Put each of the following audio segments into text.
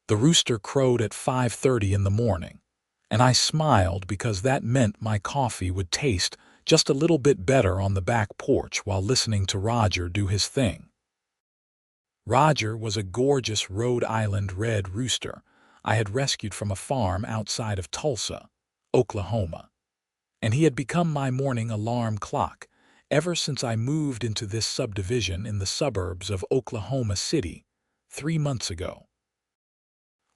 The rooster crowed at 5:30 in the morning, and I smiled because that meant my coffee would taste just a little bit better on the back porch while listening to Roger do his thing. Roger was a gorgeous Rhode Island red rooster I had rescued from a farm outside of Tulsa, Oklahoma, and he had become my morning alarm clock ever since I moved into this subdivision in the suburbs of Oklahoma City 3 months ago.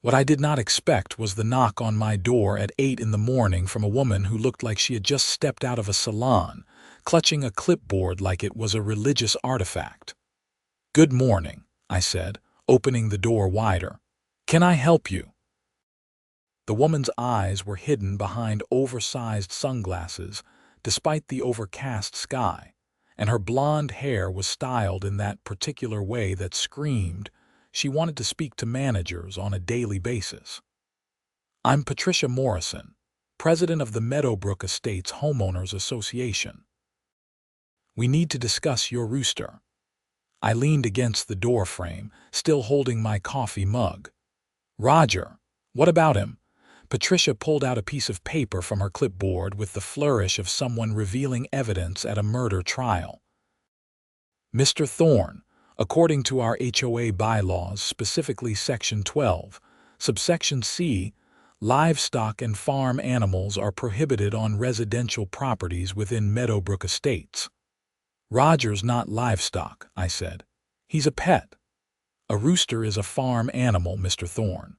What I did not expect was the knock on my door at 8 in the morning from a woman who looked like she had just stepped out of a salon, clutching a clipboard like it was a religious artifact. "Good morning," I said, opening the door wider. "Can I help you?" The woman's eyes were hidden behind oversized sunglasses despite the overcast sky, and her blonde hair was styled in that particular way that screamed she wanted to speak to managers on a daily basis. "I'm Patricia Morrison, president of the Meadowbrook Estates Homeowners Association. We need to discuss your rooster." I leaned against the door frame, still holding my coffee mug. "Roger, what about him?" Patricia pulled out a piece of paper from her clipboard with the flourish of someone revealing evidence at a murder trial. "Mr. Thorne, according to our HOA bylaws, specifically Section 12, subsection C, livestock and farm animals are prohibited on residential properties within Meadowbrook Estates." "Roger's not livestock," I said. "He's a pet. A rooster is a farm animal, Mr. Thorne.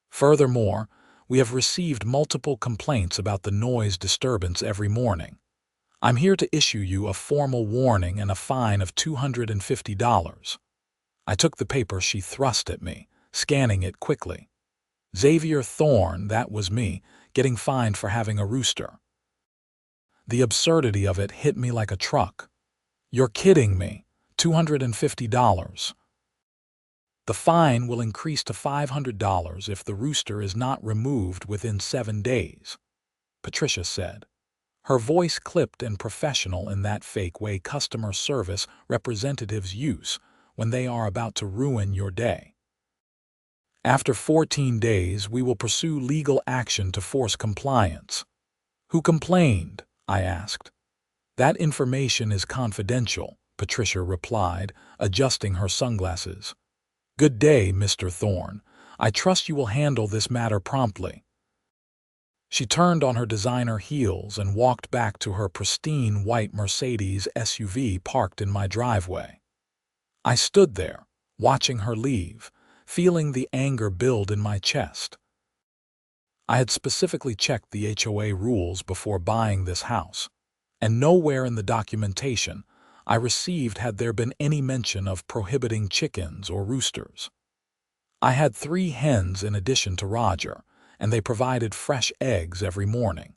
Furthermore, we have received multiple complaints about the noise disturbance every morning. I'm here to issue you a formal warning and a fine of $250. I took the paper she thrust at me, scanning it quickly. Xavier Thorne, that was me, getting fined for having a rooster. The absurdity of it hit me like a truck. "You're kidding me. $250. The fine will increase to $500 if the rooster is not removed within 7 days, Patricia said, her voice clipped and professional in that fake way customer service representatives use when they are about to ruin your day. "After 14 days, we will pursue legal action to force compliance." "Who complained?" I asked. "That information is confidential," Patricia replied, adjusting her sunglasses. "Good day, Mr. Thorne. I trust you will handle this matter promptly." She turned on her designer heels and walked back to her pristine white Mercedes SUV parked in my driveway. I stood there, watching her leave, feeling the anger build in my chest. I had specifically checked the HOA rules before buying this house, and nowhere in the documentation I received had there been any mention of prohibiting chickens or roosters. I had 3 hens in addition to Roger, and they provided fresh eggs every morning.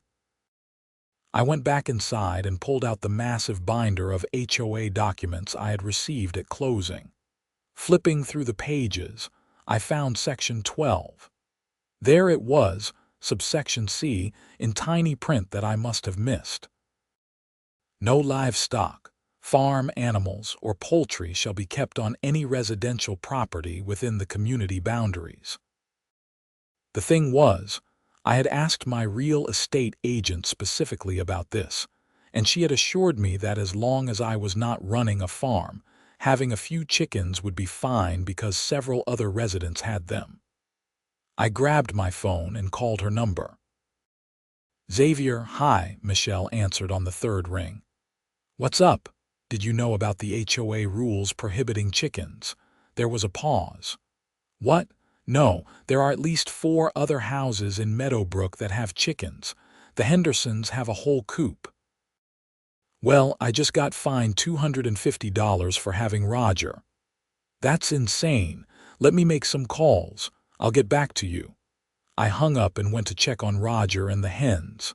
I went back inside and pulled out the massive binder of HOA documents I had received at closing. Flipping through the pages, I found Section 12. There it was, subsection C, in tiny print that I must have missed. "No livestock, farm animals, or poultry shall be kept on any residential property within the community boundaries." The thing was, I had asked my real estate agent specifically about this, and she had assured me that as long as I was not running a farm, having a few chickens would be fine because several other residents had them. I grabbed my phone and called her number. "Xavier, hi," Michelle answered on the 3rd ring. "What's up? Did you know about the HOA rules prohibiting chickens?" There was a pause. "What? No, there are at least 4 other houses in Meadowbrook that have chickens. The Hendersons have a whole coop." "Well, I just got fined $250 for having Roger." "That's insane. Let me make some calls. I'll get back to you." I hung up and went to check on Roger and the hens.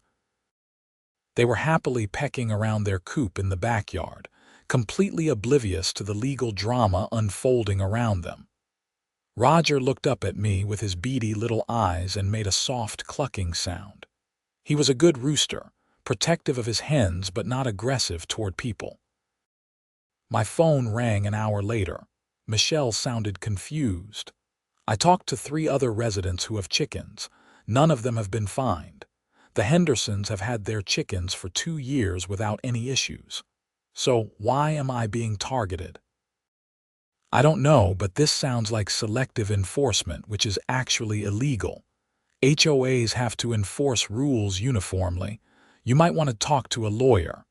They were happily pecking around their coop in the backyard, completely oblivious to the legal drama unfolding around them. Roger looked up at me with his beady little eyes and made a soft clucking sound. He was a good rooster, protective of his hens but not aggressive toward people. My phone rang an hour later. Michelle sounded confused. I talked to 3 other residents who have chickens. None of them have been fined. The Hendersons have had their chickens for 2 years without any issues. So why am I being targeted? I don't know, but this sounds like selective enforcement, which is actually illegal. HOAs have to enforce rules uniformly. You might want to talk to a lawyer.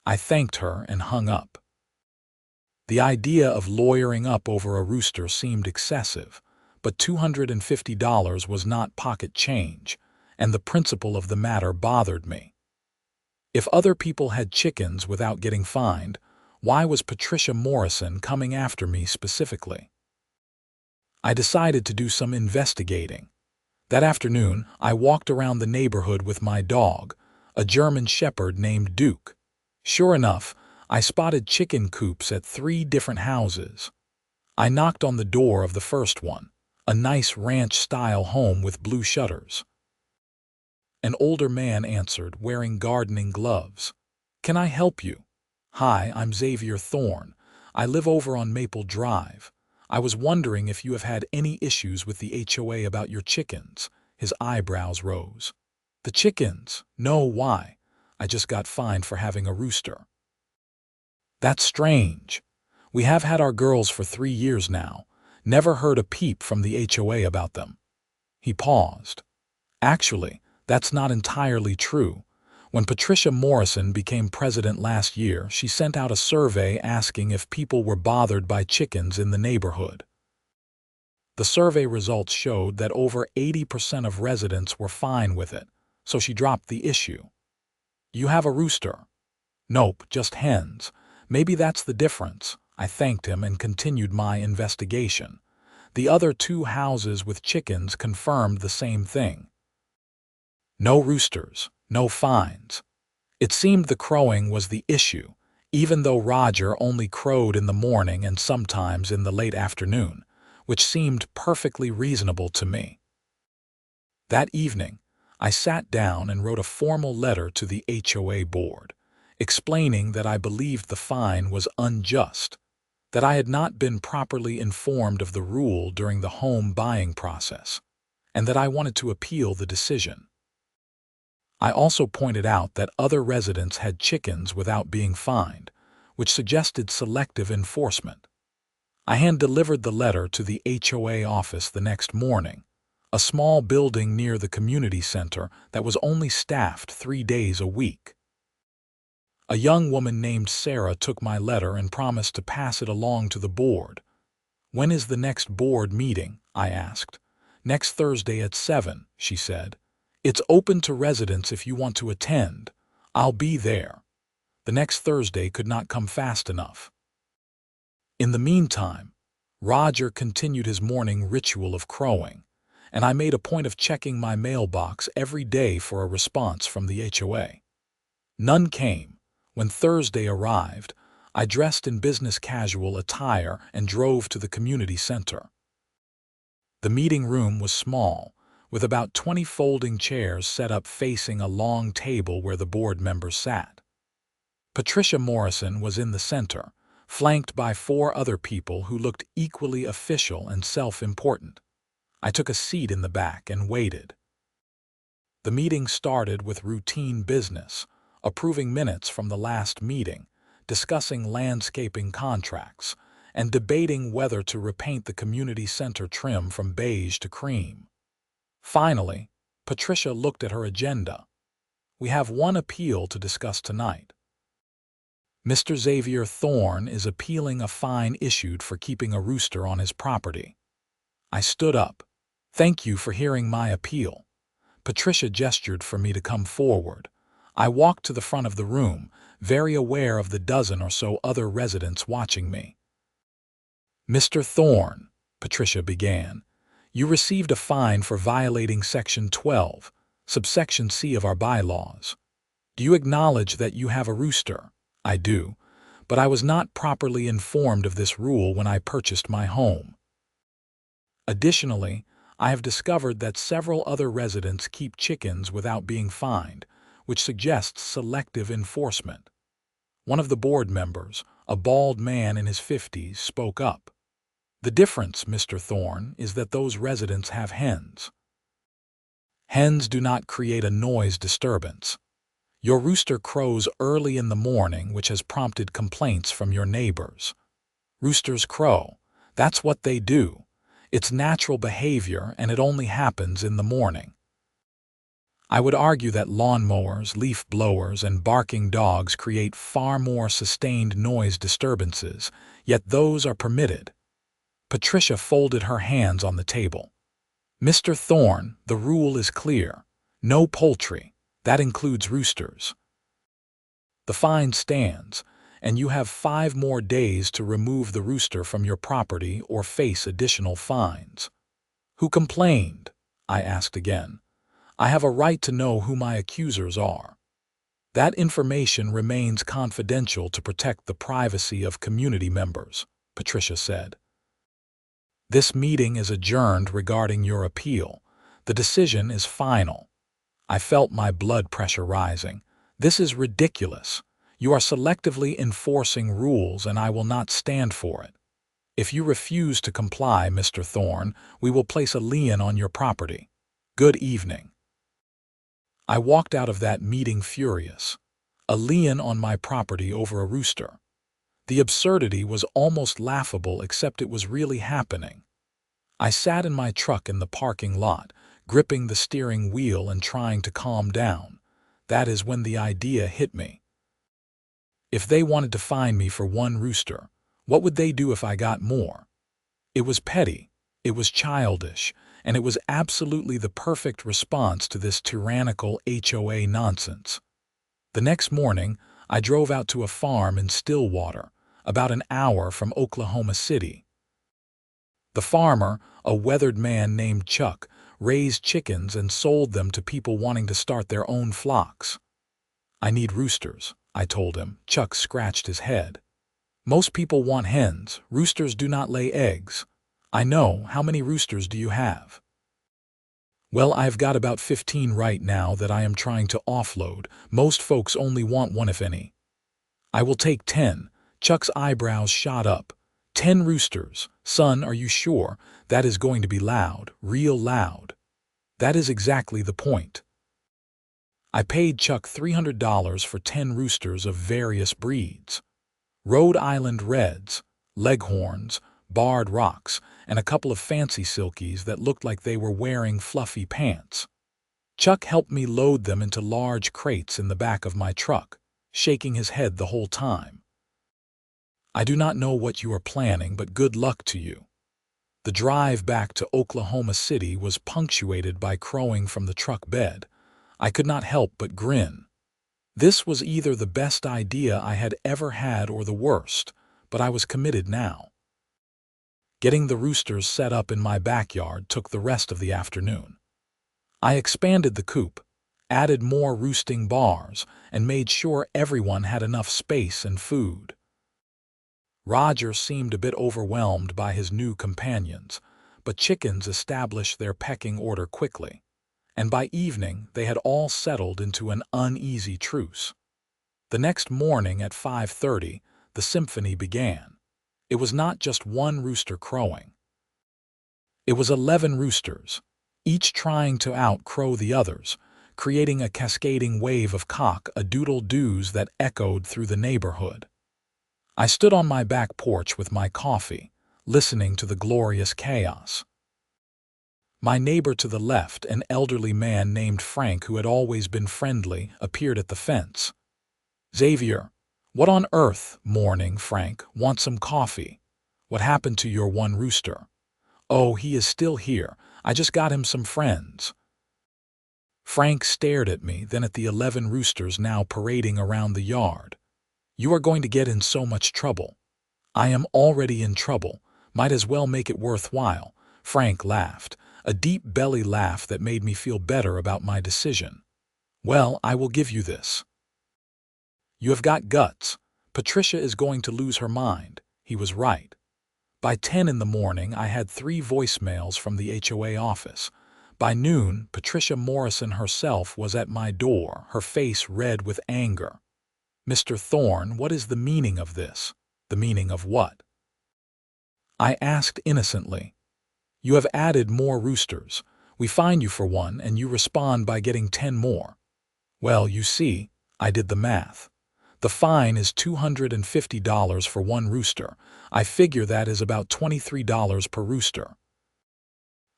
I thanked her and hung up. The idea of lawyering up over a rooster seemed excessive, but $250 was not pocket change, and the principle of the matter bothered me. If other people had chickens without getting fined, why was Patricia Morrison coming after me specifically? I decided to do some investigating. That afternoon, I walked around the neighborhood with my dog, a German Shepherd named Duke. Sure enough, I spotted chicken coops at 3 different houses. I knocked on the door of the first one, a nice ranch-style home with blue shutters. An older man answered, wearing gardening gloves. "Can I help you?" "Hi, I'm Xavier Thorne. I live over on Maple Drive. I was wondering if you have had any issues with the HOA about your chickens." His eyebrows rose. "The chickens? No, why? I just got fined for having a rooster." "That's strange. We have had our girls for 3 years now. Never heard a peep from the HOA about them." He paused. "Actually, that's not entirely true. When Patricia Morrison became president last year, she sent out a survey asking if people were bothered by chickens in the neighborhood. The survey results showed that over 80% of residents were fine with it, so she dropped the issue." "You have a rooster?" "Nope, just hens. Maybe that's the difference." I thanked him and continued my investigation. The other 2 houses with chickens confirmed the same thing. No roosters, no fines. It seemed the crowing was the issue, even though Roger only crowed in the morning and sometimes in the late afternoon, which seemed perfectly reasonable to me. That evening, I sat down and wrote a formal letter to the HOA board, explaining that I believed the fine was unjust, that I had not been properly informed of the rule during the home buying process, and that I wanted to appeal the decision. I also pointed out that other residents had chickens without being fined, which suggested selective enforcement. I hand-delivered the letter to the HOA office the next morning, a small building near the community center that was only staffed 3 days a week. A young woman named Sarah took my letter and promised to pass it along to the board. "When is the next board meeting?" I asked. "Next Thursday at 7, she said. "It's open to residents if you want to attend. I'll be there." The next Thursday could not come fast enough. In the meantime, Roger continued his morning ritual of crowing, and I made a point of checking my mailbox every day for a response from the HOA. None came. When Thursday arrived, I dressed in business casual attire and drove to the community center. The meeting room was small, with about 20 folding chairs set up facing a long table where the board members sat. Patricia Morrison was in the center, flanked by 4 other people who looked equally official and self-important. I took a seat in the back and waited. The meeting started with routine business, approving minutes from the last meeting, discussing landscaping contracts, and debating whether to repaint the community center trim from beige to cream. Finally, Patricia looked at her agenda. "We have one appeal to discuss tonight. Mr. Xavier Thorne is appealing a fine issued for keeping a rooster on his property." I stood up. "Thank you for hearing my appeal." Patricia gestured for me to come forward. I walked to the front of the room, very aware of the dozen or so other residents watching me. "Mr. Thorne," Patricia began, "you received a fine for violating Section 12, subsection C of our bylaws. Do you acknowledge that you have a rooster?" "I do, but I was not properly informed of this rule when I purchased my home. Additionally, I have discovered that several other residents keep chickens without being fined, which suggests selective enforcement." One of the board members, a bald man in his 50s, spoke up. The difference, Mr. Thorne, is that those residents have hens. Hens do not create a noise disturbance. Your rooster crows early in the morning, which has prompted complaints from your neighbors. Roosters crow. That's what they do. It's natural behavior, and it only happens in the morning. I would argue that lawnmowers, leaf blowers, and barking dogs create far more sustained noise disturbances, yet those are permitted. Patricia folded her hands on the table. Mr. Thorne, the rule is clear. No poultry. That includes roosters. The fine stands, and you have 5 more days to remove the rooster from your property or face additional fines. Who complained? I asked again. I have a right to know who my accusers are. That information remains confidential to protect the privacy of community members, Patricia said. This meeting is adjourned regarding your appeal. The decision is final. I felt my blood pressure rising. This is ridiculous. You are selectively enforcing rules, and I will not stand for it. If you refuse to comply, Mr. Thorne, we will place a lien on your property. Good evening. I walked out of that meeting furious. A lien on my property over a rooster. The absurdity was almost laughable, except it was really happening. I sat in my truck in the parking lot, gripping the steering wheel and trying to calm down. That is when the idea hit me. If they wanted to fine me for 1 rooster, what would they do if I got more? It was petty, it was childish, and it was absolutely the perfect response to this tyrannical HOA nonsense. The next morning, I drove out to a farm in Stillwater, about an hour from Oklahoma City. The farmer, a weathered man named Chuck, raised chickens and sold them to people wanting to start their own flocks. I need roosters, I told him. Chuck scratched his head. Most people want hens. Roosters do not lay eggs. I know. How many roosters do you have? Well, I've got about 15 right now that I am trying to offload. Most folks only want 1, if any. I will take 10. Chuck's eyebrows shot up. 10 roosters. Son, are you sure? That is going to be loud, real loud. That is exactly the point. I paid Chuck $300 for 10 roosters of various breeds. Rhode Island Reds, Leghorns, Barred Rocks, and a couple of fancy silkies that looked like they were wearing fluffy pants. Chuck helped me load them into large crates in the back of my truck, shaking his head the whole time. I do not know what you are planning, but good luck to you. The drive back to Oklahoma City was punctuated by crowing from the truck bed. I could not help but grin. This was either the best idea I had ever had or the worst, but I was committed now. Getting the roosters set up in my backyard took the rest of the afternoon. I expanded the coop, added more roosting bars, and made sure everyone had enough space and food. Roger seemed a bit overwhelmed by his new companions, but chickens established their pecking order quickly, and by evening they had all settled into an uneasy truce. The next morning at 5:30, the symphony began. It was not just 1 rooster crowing. It was 11 roosters, each trying to out-crow the others, creating a cascading wave of cock-a-doodle-doos that echoed through the neighborhood. I stood on my back porch with my coffee, listening to the glorious chaos. My neighbor to the left, an elderly man named Frank who had always been friendly, appeared at the fence. Xavier, what on earth? Morning, Frank. Want some coffee? What happened to your 1 rooster? Oh, he is still here. I just got him some friends. Frank stared at me, then at the 11 roosters now parading around the yard. You are going to get in so much trouble. I am already in trouble. Might as well make it worthwhile. Frank laughed, a deep belly laugh that made me feel better about my decision. Well, I will give you this. You have got guts. Patricia is going to lose her mind. He was right. By 10 in the morning, I had 3 voicemails from the HOA office. By noon, Patricia Morrison herself was at my door, her face red with anger. Mr. Thorne, what is the meaning of this? The meaning of what? I asked innocently. You have added more roosters. We fine you for one, and you respond by getting 10 more. Well, you see, I did the math. The fine is $250 for one rooster. I figure that is about $23 per rooster.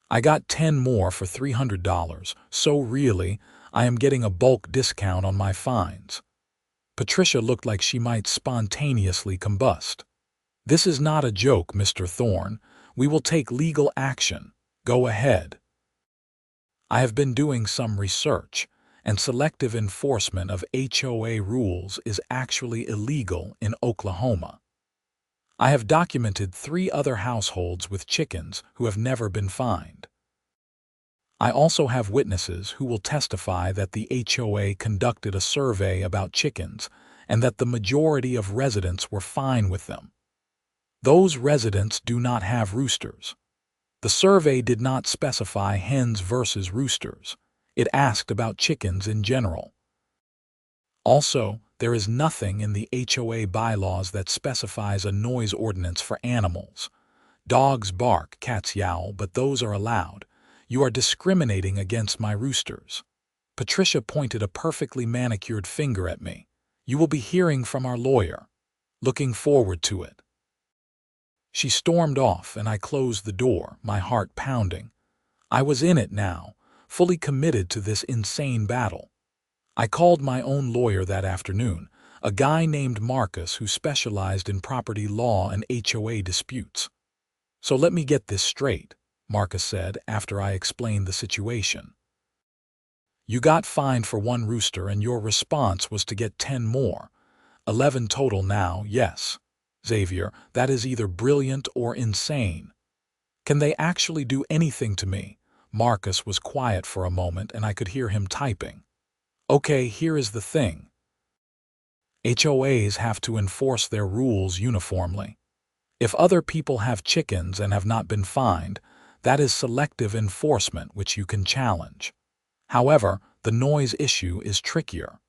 I got 10 more for $300, so really, I am getting a bulk discount on my fines. Patricia looked like she might spontaneously combust. This is not a joke, Mr. Thorne. We will take legal action. Go ahead. I have been doing some research, and selective enforcement of HOA rules is actually illegal in Oklahoma. I have documented 3 other households with chickens who have never been fined. I also have witnesses who will testify that the HOA conducted a survey about chickens and that the majority of residents were fine with them. Those residents do not have roosters. The survey did not specify hens versus roosters. It asked about chickens in general. Also, there is nothing in the HOA bylaws that specifies a noise ordinance for animals. Dogs bark, cats yowl, but those are allowed. You are discriminating against my roosters. Patricia pointed a perfectly manicured finger at me. You will be hearing from our lawyer. Looking forward to it. She stormed off, and I closed the door, my heart pounding. I was in it now, fully committed to this insane battle. I called my own lawyer that afternoon, a guy named Marcus who specialized in property law and HOA disputes. So let me get this straight, Marcus said after I explained the situation. You got fined for one rooster and your response was to get 10 more. 11 total now, yes. Xavier, that is either brilliant or insane. Can they actually do anything to me? Marcus was quiet for a moment and I could hear him typing. Okay, here is the thing. HOAs have to enforce their rules uniformly. If other people have chickens and have not been fined, that is selective enforcement which you can challenge. However, the noise issue is trickier.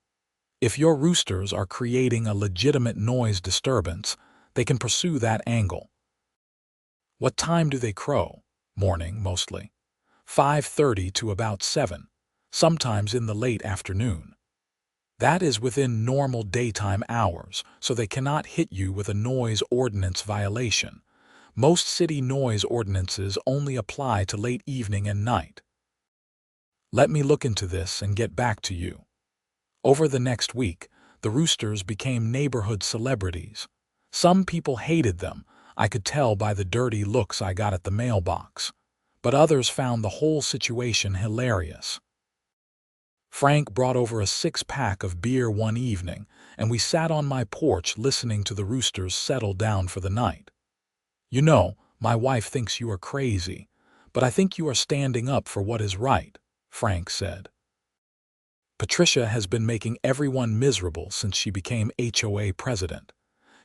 If your roosters are creating a legitimate noise disturbance, they can pursue that angle. What time do they crow? Morning, mostly. 5:30 to about 7, sometimes in the late afternoon. That is within normal daytime hours, so they cannot hit you with a noise ordinance violation. Most city noise ordinances only apply to late evening and night. Let me look into this and get back to you. Over the next week, the roosters became neighborhood celebrities. Some people hated them, I could tell by the dirty looks I got at the mailbox, but others found the whole situation hilarious. Frank brought over a 6-pack of beer one evening, and we sat on my porch listening to the roosters settle down for the night. You know, my wife thinks you are crazy, but I think you are standing up for what is right, Frank said. Patricia has been making everyone miserable since she became HOA president.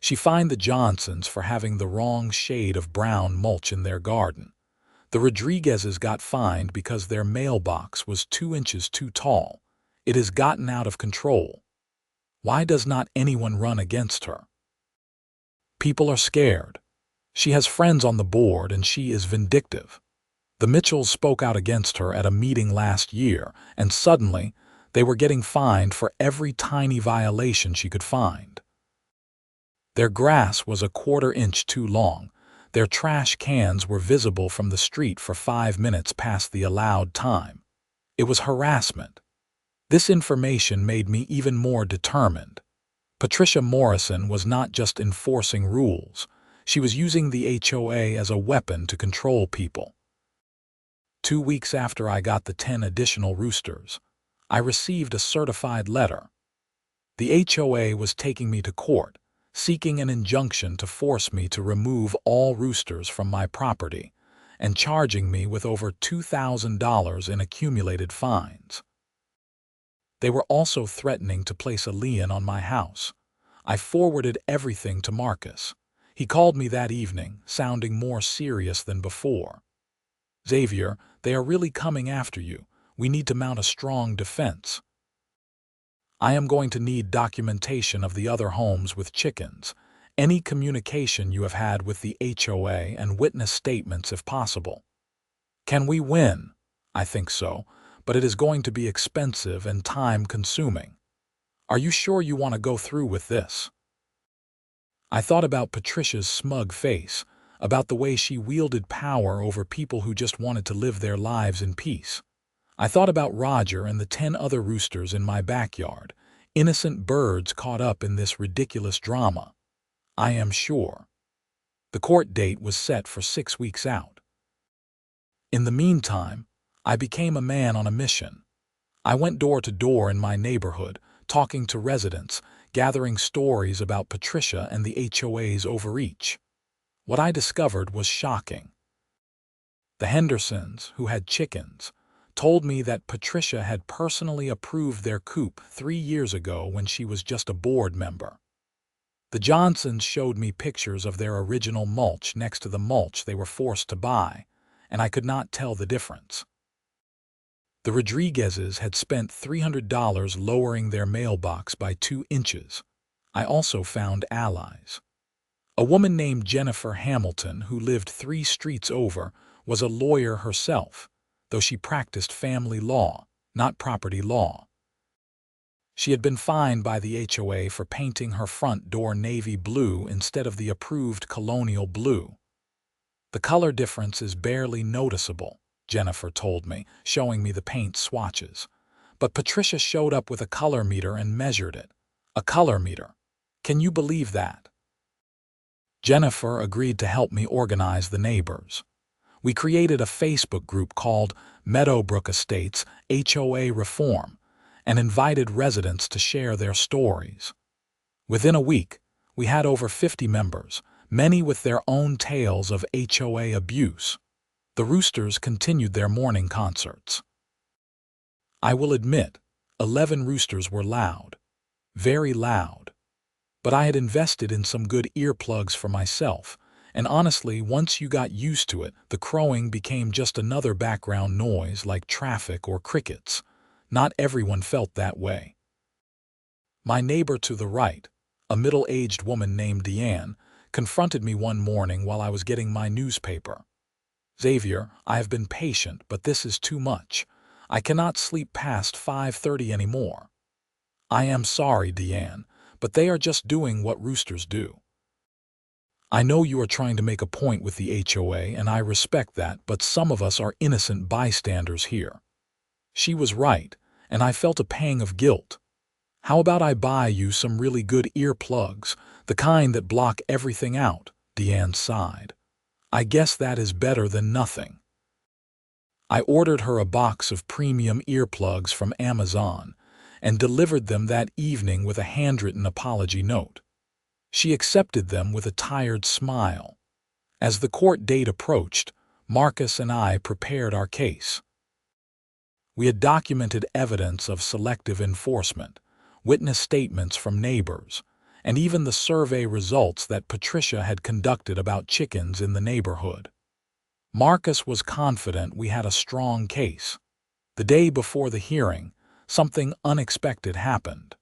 She fined the Johnsons for having the wrong shade of brown mulch in their garden. The Rodriguezes got fined because their mailbox was 2 inches too tall. It has gotten out of control. Why does not anyone run against her? People are scared. She has friends on the board and she is vindictive. The Mitchells spoke out against her at a meeting last year, and suddenly they were getting fined for every tiny violation she could find. Their grass was a 1/4 inch too long. Their trash cans were visible from the street for 5 minutes past the allowed time. It was harassment. This information made me even more determined. Patricia Morrison was not just enforcing rules. She was using the HOA as a weapon to control people. 2 weeks after I got the 10 additional roosters, I received a certified letter. The HOA was taking me to court, seeking an injunction to force me to remove all roosters from my property, and charging me with over $2,000 in accumulated fines. They were also threatening to place a lien on my house. I forwarded everything to Marcus. He called me that evening, sounding more serious than before. Xavier, they are really coming after you. We need to mount a strong defense. I am going to need documentation of the other homes with chickens, any communication you have had with the HOA and witness statements if possible. Can we win? I think so, but it is going to be expensive and time-consuming. Are you sure you want to go through with this? I thought about Patricia's smug face, about the way she wielded power over people who just wanted to live their lives in peace. I thought about Roger and the 10 other roosters in my backyard, innocent birds caught up in this ridiculous drama. I am sure. The court date was set for 6 weeks out. In the meantime, I became a man on a mission. I went door to door in my neighborhood, talking to residents, gathering stories about Patricia and the HOA's overreach. What I discovered was shocking. The Hendersons, who had chickens, told me that Patricia had personally approved their coop 3 years ago when she was just a board member. The Johnsons showed me pictures of their original mulch next to the mulch they were forced to buy, and I could not tell the difference. The Rodriguezes had spent $300 lowering their mailbox by 2 inches. I also found allies. A woman named Jennifer Hamilton, who lived 3 streets over, was a lawyer herself, though she practiced family law, not property law. She had been fined by the HOA for painting her front door navy blue instead of the approved colonial blue. The color difference is barely noticeable, Jennifer told me, showing me the paint swatches. But Patricia showed up with a color meter and measured it. A color meter. Can you believe that? Jennifer agreed to help me organize the neighbors. We created a Facebook group called Meadowbrook Estates HOA Reform and invited residents to share their stories. Within a week, we had over 50 members, many with their own tales of HOA abuse. The Roosters continued their morning concerts. I will admit, 11 roosters were loud, very loud. But I had invested in some good earplugs for myself, and honestly, once you got used to it, the crowing became just another background noise like traffic or crickets. Not everyone felt that way. My neighbor to the right, a middle-aged woman named Deanne, confronted me one morning while I was getting my newspaper. Xavier, I have been patient, but this is too much. I cannot sleep past 5:30 anymore. I am sorry, Deanne, but they are just doing what roosters do. I know you are trying to make a point with the HOA, and I respect that, but some of us are innocent bystanders here. She was right, and I felt a pang of guilt. How about I buy you some really good earplugs, the kind that block everything out? Deanne sighed. I guess that is better than nothing. I ordered her a box of premium earplugs from Amazon and delivered them that evening with a handwritten apology note. She accepted them with a tired smile. As the court date approached, Marcus and I prepared our case. We had documented evidence of selective enforcement, witness statements from neighbors, and even the survey results that Patricia had conducted about chickens in the neighborhood. Marcus was confident we had a strong case. The day before the hearing, something unexpected happened.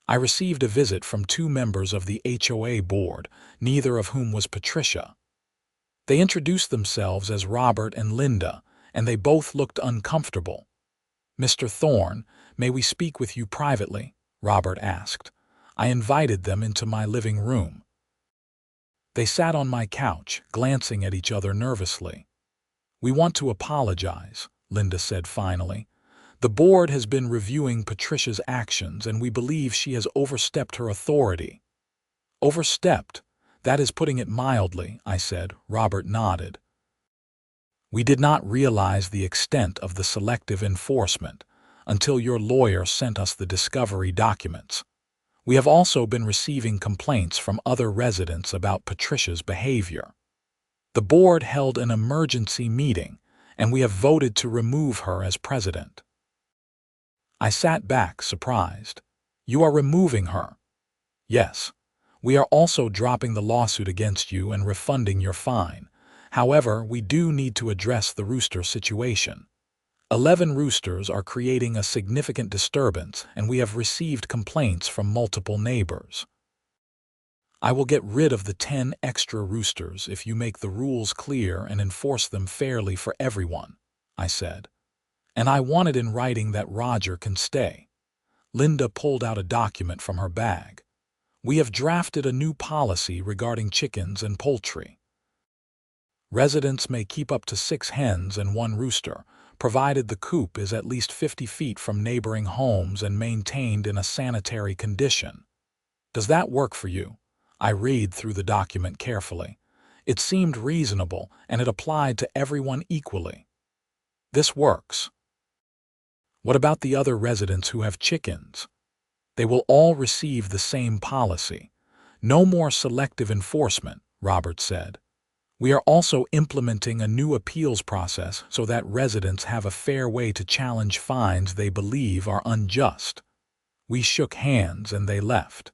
I received a visit from 2 members of the HOA board, neither of whom was Patricia. They introduced themselves as Robert and Linda, and they both looked uncomfortable. Mr. Thorne, may we speak with you privately? Robert asked. I invited them into my living room. They sat on my couch, glancing at each other nervously. We want to apologize, Linda said finally. The board has been reviewing Patricia's actions, and we believe she has overstepped her authority. Overstepped? That is putting it mildly, I said. Robert nodded. We did not realize the extent of the selective enforcement until your lawyer sent us the discovery documents. We have also been receiving complaints from other residents about Patricia's behavior. The board held an emergency meeting, and we have voted to remove her as president. I sat back, surprised. You are removing her? Yes. We are also dropping the lawsuit against you and refunding your fine. However, we do need to address the rooster situation. 11 roosters are creating a significant disturbance, and we have received complaints from multiple neighbors. I will get rid of the 10 extra roosters if you make the rules clear and enforce them fairly for everyone, I said. And I want it in writing that Roger can stay. Linda pulled out a document from her bag. We have drafted a new policy regarding chickens and poultry. Residents may keep up to 6 hens and 1 rooster, provided the coop is at least 50 feet from neighboring homes and maintained in a sanitary condition. Does that work for you? I read through the document carefully. It seemed reasonable, and it applied to everyone equally. This works. What about the other residents who have chickens? They will all receive the same policy. No more selective enforcement, Robert said. We are also implementing a new appeals process so that residents have a fair way to challenge fines they believe are unjust. We shook hands and they left.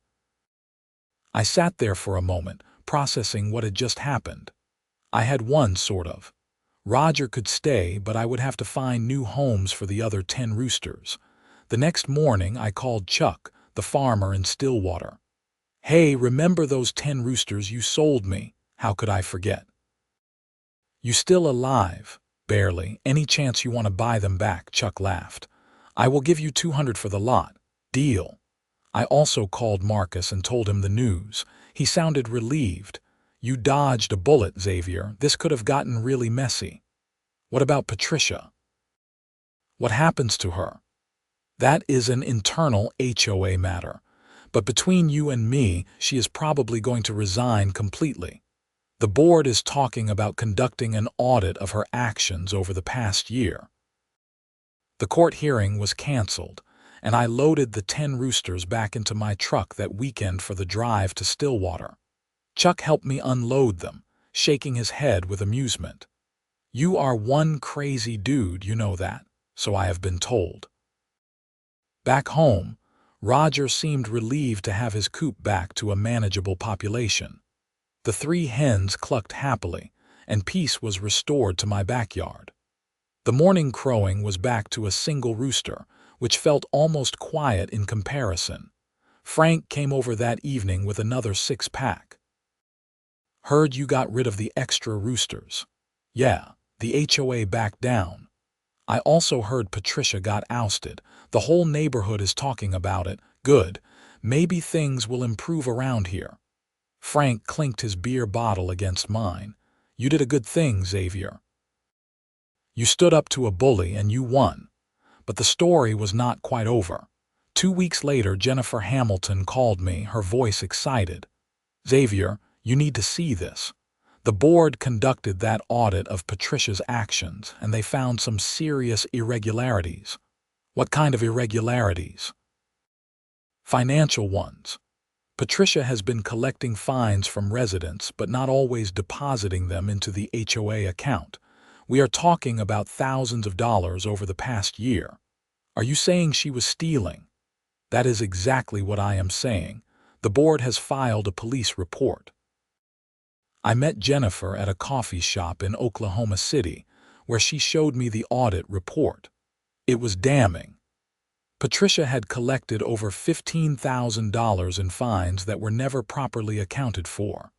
I sat there for a moment, processing what had just happened. I had won, sort of. Roger could stay, but I would have to find new homes for the other 10 roosters. The next morning, I called Chuck, the farmer in Stillwater. Hey, remember those 10 roosters you sold me? How could I forget? You still alive? Barely. Any chance you want to buy them back? Chuck laughed. I will give you $200 for the lot. Deal. I also called Marcus and told him the news. He sounded relieved. You dodged a bullet, Xavier. This could have gotten really messy. What about Patricia? What happens to her? That is an internal HOA matter. But between you and me, she is probably going to resign completely. The board is talking about conducting an audit of her actions over the past year. The court hearing was canceled, and I loaded the 10 roosters back into my truck that weekend for the drive to Stillwater. Chuck helped me unload them, shaking his head with amusement. You are one crazy dude, you know that, so I have been told. Back home, Roger seemed relieved to have his coop back to a manageable population. The 3 hens clucked happily, and peace was restored to my backyard. The morning crowing was back to a single rooster, which felt almost quiet in comparison. Frank came over that evening with another 6-pack. Heard you got rid of the extra roosters. Yeah, the HOA backed down. I also heard Patricia got ousted. The whole neighborhood is talking about it. Good. Maybe things will improve around here. Frank clinked his beer bottle against mine. You did a good thing, Xavier. You stood up to a bully and you won. But the story was not quite over. 2 weeks later, Jennifer Hamilton called me, her voice excited. Xavier, you need to see this. The board conducted that audit of Patricia's actions, and they found some serious irregularities. What kind of irregularities? Financial ones. Patricia has been collecting fines from residents but not always depositing them into the HOA account. We are talking about thousands of dollars over the past year. Are you saying she was stealing? That is exactly what I am saying. The board has filed a police report. I met Jennifer at a coffee shop in Oklahoma City, where she showed me the audit report. It was damning. Patricia had collected over $15,000 in fines that were never properly accounted for.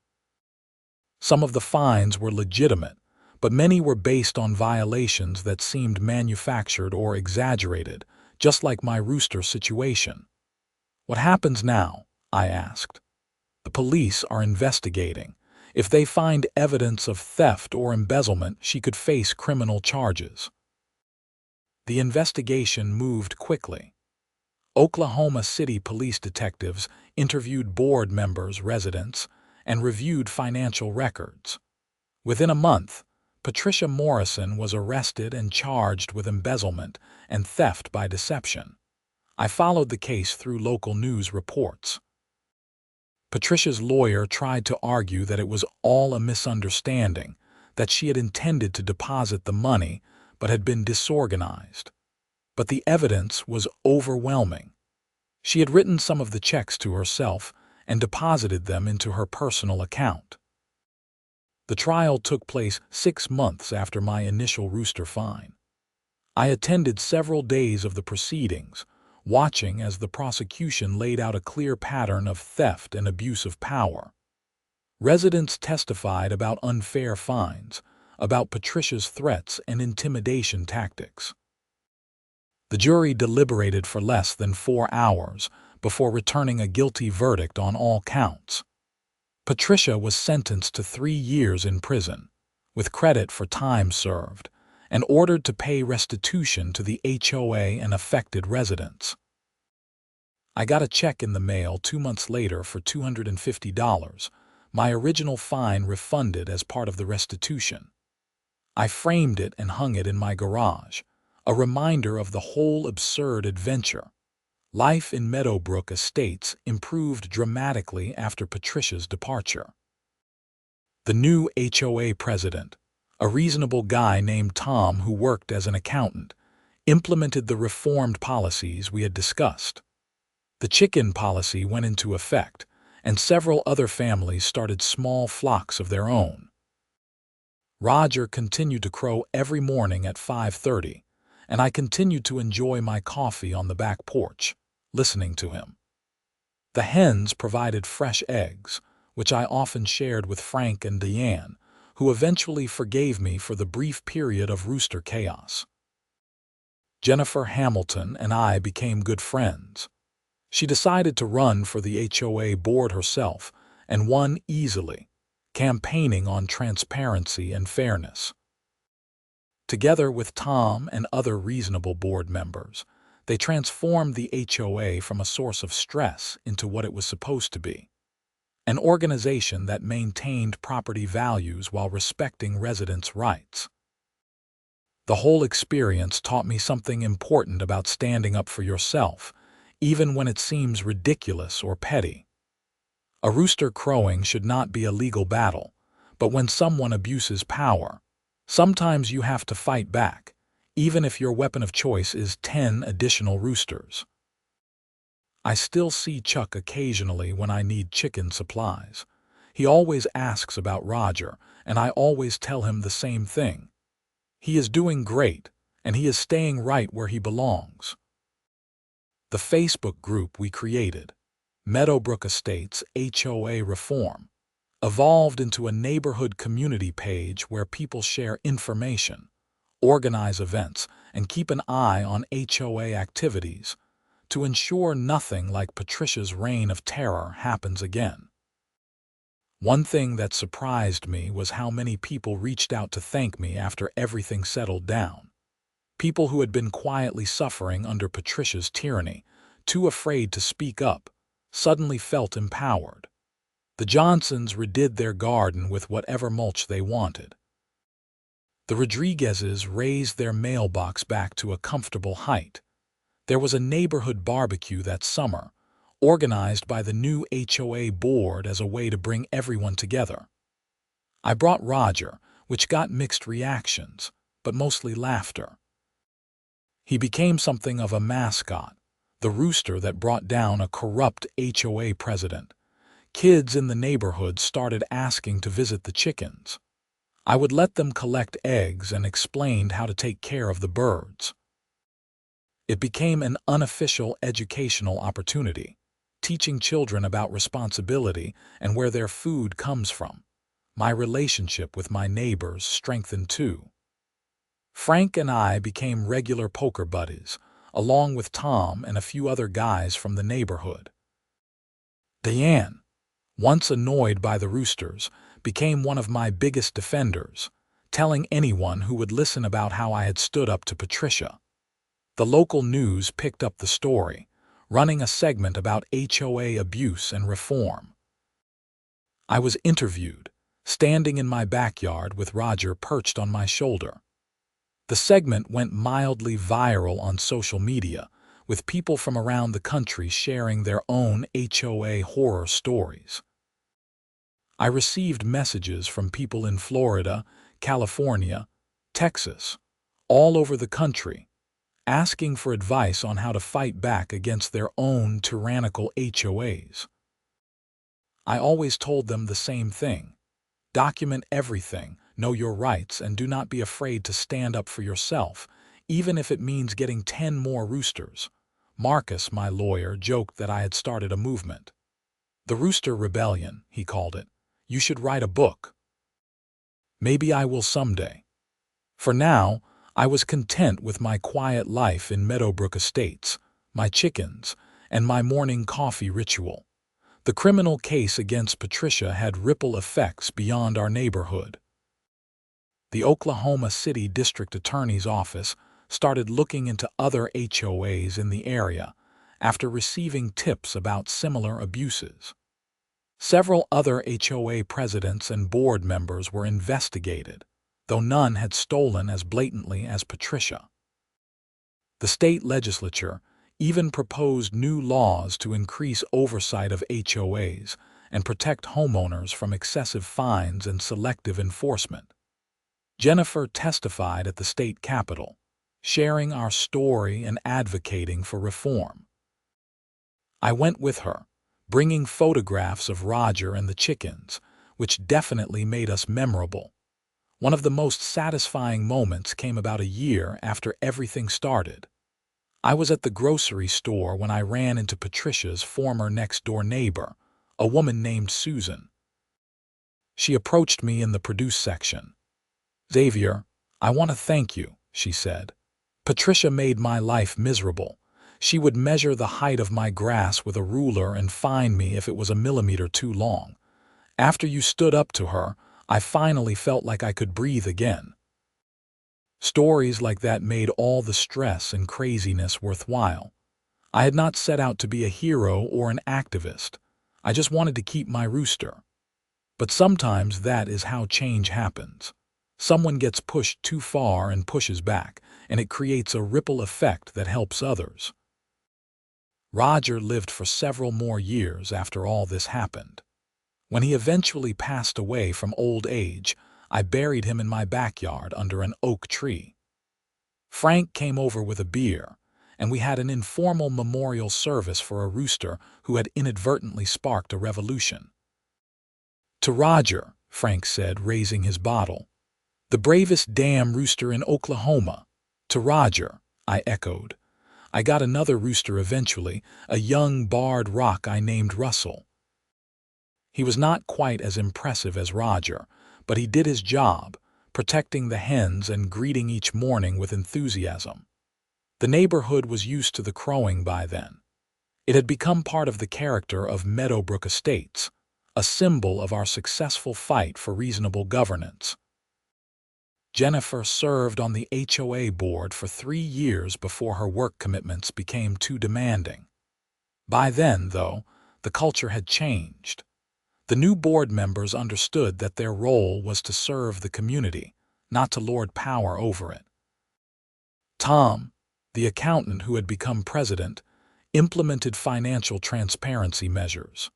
Some of the fines were legitimate, but many were based on violations that seemed manufactured or exaggerated, just like my rooster situation. What happens now? I asked. The police are investigating. If they find evidence of theft or embezzlement, she could face criminal charges. The investigation moved quickly. Oklahoma City police detectives interviewed board members, residents, and reviewed financial records. Within a month, Patricia Morrison was arrested and charged with embezzlement and theft by deception. I followed the case through local news reports. Patricia's lawyer tried to argue that it was all a misunderstanding, that she had intended to deposit the money but had been disorganized. But the evidence was overwhelming. She had written some of the checks to herself and deposited them into her personal account. The trial took place 6 months after my initial rooster fine. I attended several days of the proceedings, watching as the prosecution laid out a clear pattern of theft and abuse of power. Residents testified about unfair fines, about Patricia's threats and intimidation tactics. The jury deliberated for less than 4 hours before returning a guilty verdict on all counts. Patricia was sentenced to 3 years in prison, with credit for time served, and ordered to pay restitution to the HOA and affected residents. I got a check in the mail 2 months later for $250, my original fine refunded as part of the restitution. I framed it and hung it in my garage, a reminder of the whole absurd adventure. Life in Meadowbrook Estates improved dramatically after Patricia's departure. The new HOA president, a reasonable guy named Tom who worked as an accountant, implemented the reformed policies we had discussed. The chicken policy went into effect, and several other families started small flocks of their own. Roger continued to crow every morning at 5:30, and I continued to enjoy my coffee on the back porch, listening to him. The hens provided fresh eggs, which I often shared with Frank and Deanne, who eventually forgave me for the brief period of rooster chaos. Jennifer Hamilton and I became good friends. She decided to run for the HOA board herself and won easily, campaigning on transparency and fairness. Together with Tom and other reasonable board members, they transformed the HOA from a source of stress into what it was supposed to be, an organization that maintained property values while respecting residents' rights. The whole experience taught me something important about standing up for yourself, even when it seems ridiculous or petty. A rooster crowing should not be a legal battle, but when someone abuses power, sometimes you have to fight back, even if your weapon of choice is 10 additional roosters. I still see Chuck occasionally when I need chicken supplies. He always asks about Roger, and I always tell him the same thing. He is doing great, and he is staying right where he belongs. The Facebook group we created, Meadowbrook Estates HOA Reform, evolved into a neighborhood community page where people share information, organize events, and keep an eye on HOA activities to ensure nothing like Patricia's reign of terror happens again. One thing that surprised me was how many people reached out to thank me after everything settled down. People who had been quietly suffering under Patricia's tyranny, too afraid to speak up, suddenly felt empowered. The Johnsons redid their garden with whatever mulch they wanted. The Rodriguezes raised their mailbox back to a comfortable height. There was a neighborhood barbecue that summer, organized by the new HOA board as a way to bring everyone together. I brought Roger, which got mixed reactions, but mostly laughter. He became something of a mascot, the rooster that brought down a corrupt HOA president. Kids in the neighborhood started asking to visit the chickens. I would let them collect eggs and explained how to take care of the birds. It became an unofficial educational opportunity, teaching children about responsibility and where their food comes from. My relationship with my neighbors strengthened too. Frank and I became regular poker buddies, along with Tom and a few other guys from the neighborhood. Deanne, once annoyed by the Roosters, became one of my biggest defenders, telling anyone who would listen about how I had stood up to Patricia. The local news picked up the story, running a segment about HOA abuse and reform. I was interviewed, standing in my backyard with Roger perched on my shoulder. The segment went mildly viral on social media, with people from around the country sharing their own HOA horror stories. I received messages from people in Florida, California, Texas, all over the country, asking for advice on how to fight back against their own tyrannical HOAs. I always told them the same thing: document everything, know your rights, and do not be afraid to stand up for yourself, even if it means getting 10 more roosters. Marcus, my lawyer, joked that I had started a movement. The Rooster Rebellion, he called it. You should write a book. Maybe I will someday. For now, I was content with my quiet life in Meadowbrook Estates, my chickens, and my morning coffee ritual. The criminal case against Patricia had ripple effects beyond our neighborhood. The Oklahoma City District Attorney's Office started looking into other HOAs in the area after receiving tips about similar abuses. Several other HOA presidents and board members were investigated, though none had stolen as blatantly as Patricia. The state legislature even proposed new laws to increase oversight of HOAs and protect homeowners from excessive fines and selective enforcement. Jennifer testified at the state capitol, sharing our story and advocating for reform. I went with her, bringing photographs of Roger and the chickens, which definitely made us memorable. One of the most satisfying moments came about a year after everything started. I was at the grocery store when I ran into Patricia's former next-door neighbor, a woman named Susan. She approached me in the produce section. "Xavier, I want to thank you," she said. "Patricia made my life miserable. She would measure the height of my grass with a ruler and fine me if it was a millimeter too long. After you stood up to her, I finally felt like I could breathe again." Stories like that made all the stress and craziness worthwhile. I had not set out to be a hero or an activist. I just wanted to keep my rooster. But sometimes that is how change happens. Someone gets pushed too far and pushes back, and it creates a ripple effect that helps others. Roger lived for several more years after all this happened. When he eventually passed away from old age, I buried him in my backyard under an oak tree. Frank came over with a beer, and we had an informal memorial service for a rooster who had inadvertently sparked a revolution. "To Roger," Frank said, raising his bottle. "The bravest damn rooster in Oklahoma." "To Roger," I echoed. I got another rooster eventually, a young barred rock I named Russell. He was not quite as impressive as Roger, but he did his job, protecting the hens and greeting each morning with enthusiasm. The neighborhood was used to the crowing by then. It had become part of the character of Meadowbrook Estates, a symbol of our successful fight for reasonable governance. Jennifer served on the HOA board for 3 years before her work commitments became too demanding. By then, though, the culture had changed. The new board members understood that their role was to serve the community, not to lord power over it. Tom, the accountant who had become president, implemented financial transparency measures.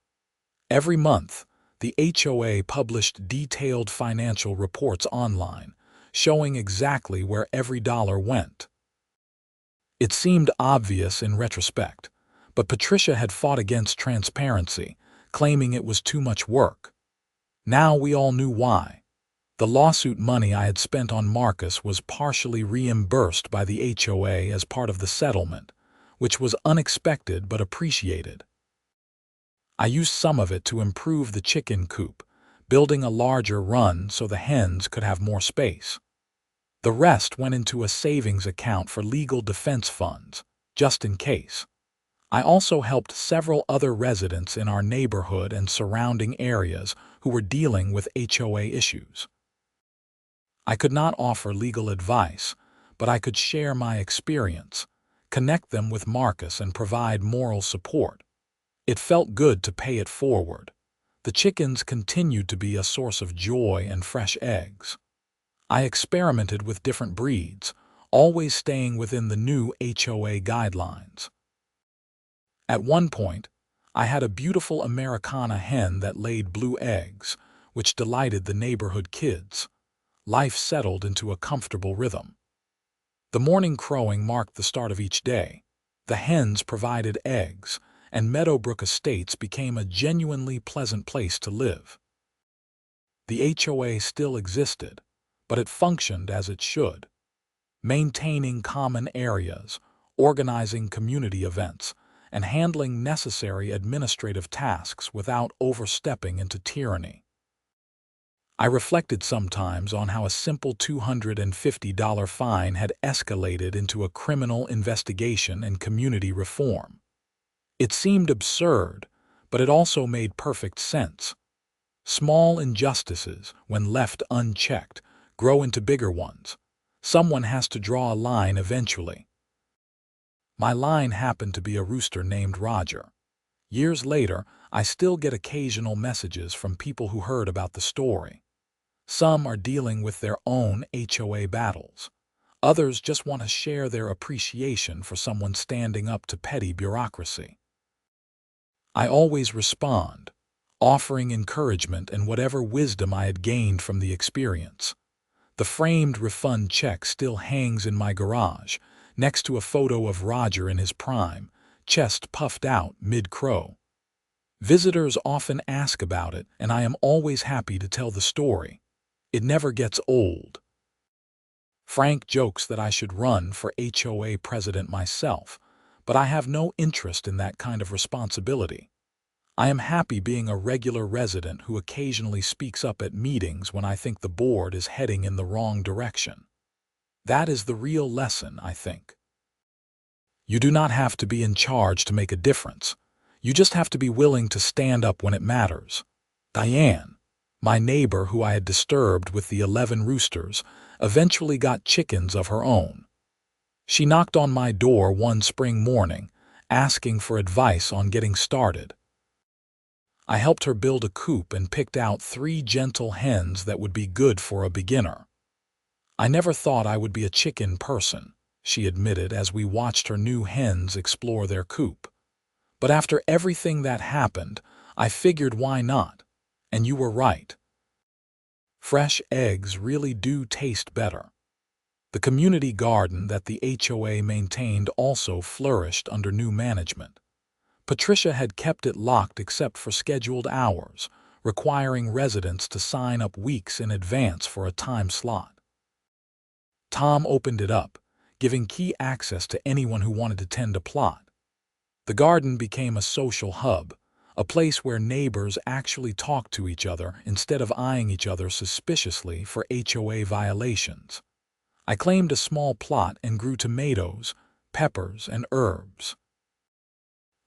Every month, the HOA published detailed financial reports online, showing exactly where every dollar went. It seemed obvious in retrospect, but Patricia had fought against transparency, claiming it was too much work. Now we all knew why. The lawsuit money I had spent on Marcus was partially reimbursed by the HOA as part of the settlement, which was unexpected but appreciated. I used some of it to improve the chicken coop, building a larger run so the hens could have more space. The rest went into a savings account for legal defense funds, just in case. I also helped several other residents in our neighborhood and surrounding areas who were dealing with HOA issues. I could not offer legal advice, but I could share my experience, connect them with Marcus, and provide moral support. It felt good to pay it forward. The chickens continued to be a source of joy and fresh eggs. I experimented with different breeds, always staying within the new HOA guidelines. At one point, I had a beautiful Americana hen that laid blue eggs, which delighted the neighborhood kids. Life settled into a comfortable rhythm. The morning crowing marked the start of each day. The hens provided eggs, and Meadowbrook Estates became a genuinely pleasant place to live. The HOA still existed, but it functioned as it should, maintaining common areas, organizing community events, and handling necessary administrative tasks without overstepping into tyranny. I reflected sometimes on how a simple $250 fine had escalated into a criminal investigation and community reform. It seemed absurd, but it also made perfect sense. Small injustices, when left unchecked, grow into bigger ones. Someone has to draw a line eventually. My line happened to be a rooster named Roger. Years later, I still get occasional messages from people who heard about the story. Some are dealing with their own HOA battles. Others just want to share their appreciation for someone standing up to petty bureaucracy. I always respond, offering encouragement and whatever wisdom I had gained from the experience. The framed refund check still hangs in my garage, next to a photo of Roger in his prime, chest puffed out mid-crow. Visitors often ask about it, and I am always happy to tell the story. It never gets old. Frank jokes that I should run for HOA president myself, but I have no interest in that kind of responsibility. I am happy being a regular resident who occasionally speaks up at meetings when I think the board is heading in the wrong direction. That is the real lesson, I think. You do not have to be in charge to make a difference. You just have to be willing to stand up when it matters. Diane, my neighbor who I had disturbed with the 11 roosters, eventually got chickens of her own. She knocked on my door one spring morning, asking for advice on getting started. I helped her build a coop and picked out 3 gentle hens that would be good for a beginner. I never thought I would be a chicken person, she admitted as we watched her new hens explore their coop. But after everything that happened, I figured why not? And you were right. Fresh eggs really do taste better. The community garden that the HOA maintained also flourished under new management. Patricia had kept it locked except for scheduled hours, requiring residents to sign up weeks in advance for a time slot. Tom opened it up, giving key access to anyone who wanted to tend a plot. The garden became a social hub, a place where neighbors actually talked to each other instead of eyeing each other suspiciously for HOA violations. I claimed a small plot and grew tomatoes, peppers, and herbs.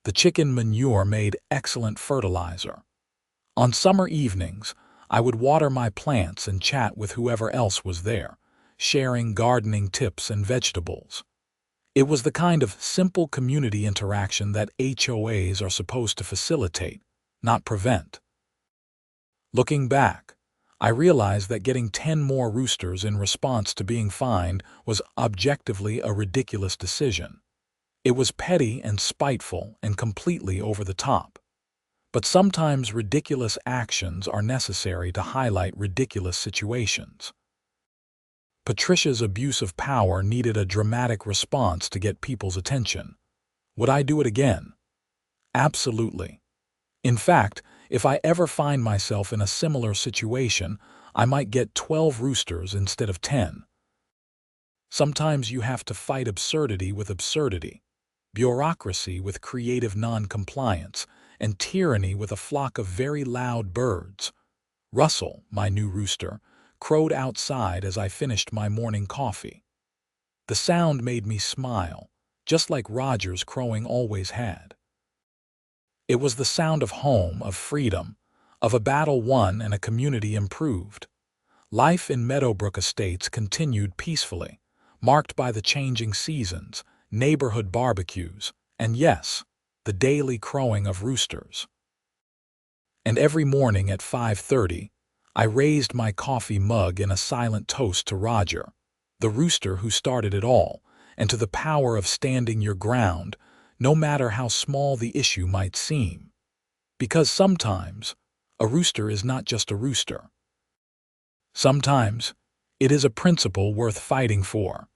The chicken manure made excellent fertilizer. On summer evenings, I would water my plants and chat with whoever else was there, sharing gardening tips and vegetables. It was the kind of simple community interaction that HOAs are supposed to facilitate, not prevent. Looking back, I realized that getting 10 more roosters in response to being fined was objectively a ridiculous decision. It was petty and spiteful and completely over the top. But sometimes ridiculous actions are necessary to highlight ridiculous situations. Patricia's abuse of power needed a dramatic response to get people's attention. Would I do it again? Absolutely. In fact, if I ever find myself in a similar situation, I might get 12 roosters instead of 10. Sometimes you have to fight absurdity with absurdity, bureaucracy with creative non-compliance, and tyranny with a flock of very loud birds. Russell, my new rooster, crowed outside as I finished my morning coffee. The sound made me smile, just like Roger's crowing always had. It was the sound of home, of freedom, of a battle won and a community improved. Life in Meadowbrook Estates continued peacefully, marked by the changing seasons, neighborhood barbecues, and yes, the daily crowing of roosters. And every morning at 5:30, I raised my coffee mug in a silent toast to Roger, the rooster who started it all, and to the power of standing your ground, no matter how small the issue might seem. Because sometimes, a rooster is not just a rooster. Sometimes, it is a principle worth fighting for.